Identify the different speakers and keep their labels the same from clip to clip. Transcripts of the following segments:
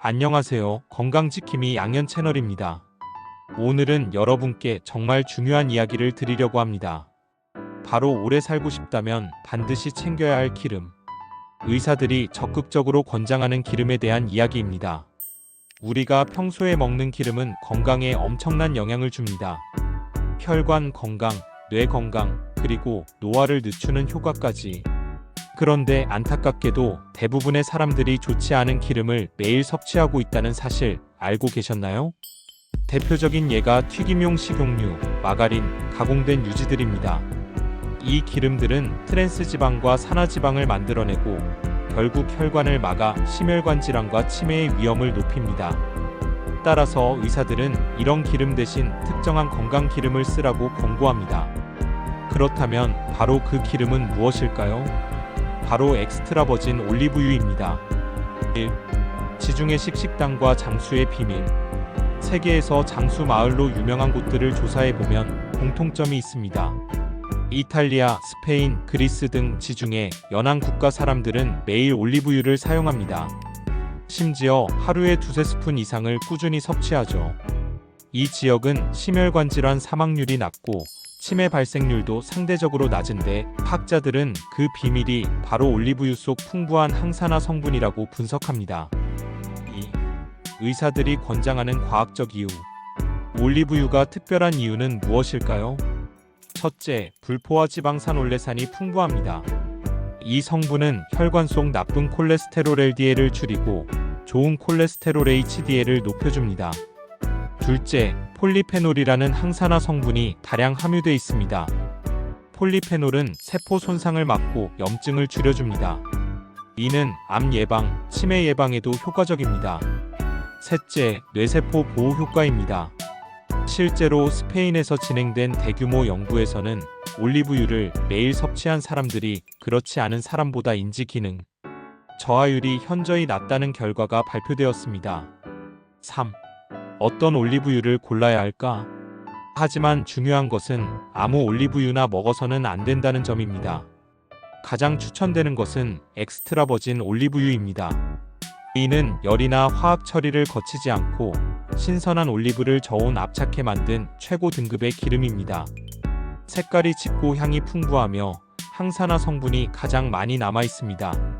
Speaker 1: 안녕하세요. 건강지킴이 양현 채널입니다. 오늘은 여러분께 정말 중요한 이야기를 드리려고 합니다. 바로 오래 살고 싶다면 반드시 챙겨야 할 기름. 의사들이 적극적으로 권장하는 기름에 대한 이야기입니다. 우리가 평소에 먹는 기름은 건강에 엄청난 영향을 줍니다. 혈관 건강, 뇌 건강, 그리고 노화를 늦추는 효과까지. 그런데 안타깝게도 대부분의 사람들이 좋지 않은 기름을 매일 섭취하고 있다는 사실 알고 계셨나요? 대표적인 예가 튀김용 식용유, 마가린, 가공된 유지들입니다. 이 기름들은 트랜스 지방과 산화 지방을 만들어내고 결국 혈관을 막아 심혈관 질환과 치매의 위험을 높입니다. 따라서 의사들은 이런 기름 대신 특정한 건강 기름을 쓰라고 권고합니다. 그렇다면 바로 그 기름은 무엇일까요? 바로 엑스트라 버진 올리브유입니다. 1. 지중해식 식당과 장수의 비밀. 세계에서 장수 마을로 유명한 곳들을 조사해보면 공통점이 있습니다. 이탈리아, 스페인, 그리스 등 지중해, 연안 국가 사람들은 매일 올리브유를 사용합니다. 심지어 하루에 2-3스푼 이상을 꾸준히 섭취하죠. 이 지역은 심혈관 질환 사망률이 낮고 치매 발생률도 상대적으로 낮은데 학자들은 그 비밀이 바로 올리브유 속 풍부한 항산화 성분이라고 분석합니다. 2. 의사들이 권장하는 과학적 이유. 올리브유가 특별한 이유는 무엇일까요? 첫째, 불포화 지방산 올레산이 풍부합니다. 이 성분은 혈관 속 나쁜 콜레스테롤 LDL을 줄이고 좋은 콜레스테롤 HDL을 높여줍니다. 둘째, 폴리페놀이라는 항산화 성분이 다량 함유되어 있습니다. 폴리페놀은 세포 손상을 막고 염증을 줄여줍니다. 이는 암 예방, 치매 예방에도 효과적입니다. 셋째, 뇌세포 보호 효과입니다. 실제로 스페인에서 진행된 대규모 연구에서는 올리브유를 매일 섭취한 사람들이 그렇지 않은 사람보다 인지 기능, 저하율이 현저히 낮다는 결과가 발표되었습니다. 3. 어떤 올리브유를 골라야 할까? 하지만 중요한 것은 아무 올리브유나 먹어서는 안 된다는 점입니다. 가장 추천되는 것은 엑스트라 버진 올리브유입니다. 이는 열이나 화학 처리를 거치지 않고 신선한 올리브를 저온 압착해 만든 최고 등급의 기름입니다. 색깔이 짙고 향이 풍부하며 항산화 성분이 가장 많이 남아 있습니다.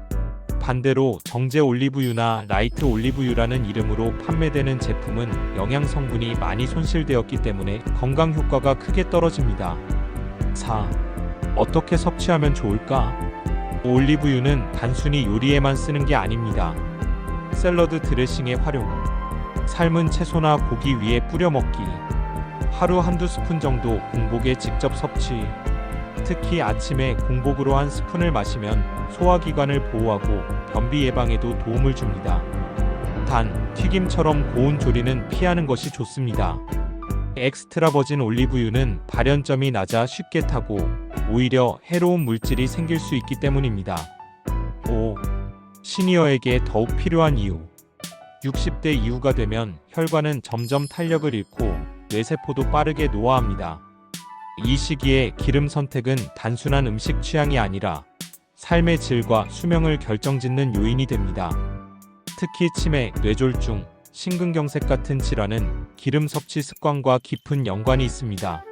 Speaker 1: 반대로 정제 올리브유나 라이트 올리브유라는 이름으로 판매되는 제품은 영양 성분이 많이 손실되었기 때문에 건강 효과가 크게 떨어집니다. 4. 어떻게 섭취하면 좋을까? 올리브유는 단순히 요리에만 쓰는 게 아닙니다. 샐러드 드레싱의 활용, 삶은 채소나 고기 위에 뿌려 먹기, 하루 1-2스푼 정도 공복에 직접 섭취, 특히 아침에 공복으로 1스푼을 마시면 소화기관을 보호하고 변비 예방에도 도움을 줍니다. 단, 튀김처럼 고온 조리는 피하는 것이 좋습니다. 엑스트라 버진 올리브유는 발연점이 낮아 쉽게 타고 오히려 해로운 물질이 생길 수 있기 때문입니다. 5. 시니어에게 더욱 필요한 이유. 60대 이후가 되면 혈관은 점점 탄력을 잃고 뇌세포도 빠르게 노화합니다. 이 시기에 기름 선택은 단순한 음식 취향이 아니라 삶의 질과 수명을 결정짓는 요인이 됩니다. 특히 치매, 뇌졸중, 심근경색 같은 질환은 기름 섭취 습관과 깊은 연관이 있습니다.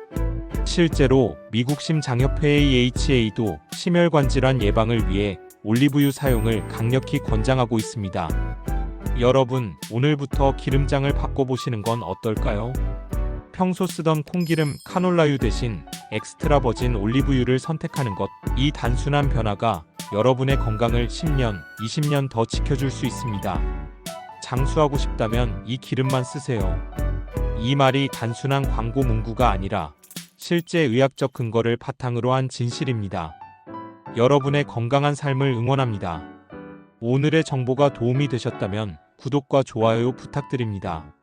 Speaker 1: 실제로 미국 심장협회 AHA도 심혈관 질환 예방을 위해 올리브유 사용을 강력히 권장하고 있습니다. 여러분, 오늘부터 기름장을 바꿔보시는 건 어떨까요? 평소 쓰던 콩기름 카놀라유 대신 엑스트라 버진 올리브유를 선택하는 것, 이 단순한 변화가 여러분의 건강을 10년, 20년 더 지켜줄 수 있습니다. 장수하고 싶다면 이 기름만 쓰세요. 이 말이 단순한 광고 문구가 아니라 실제 의학적 근거를 바탕으로 한 진실입니다. 여러분의 건강한 삶을 응원합니다. 오늘의 정보가 도움이 되셨다면 구독과 좋아요 부탁드립니다.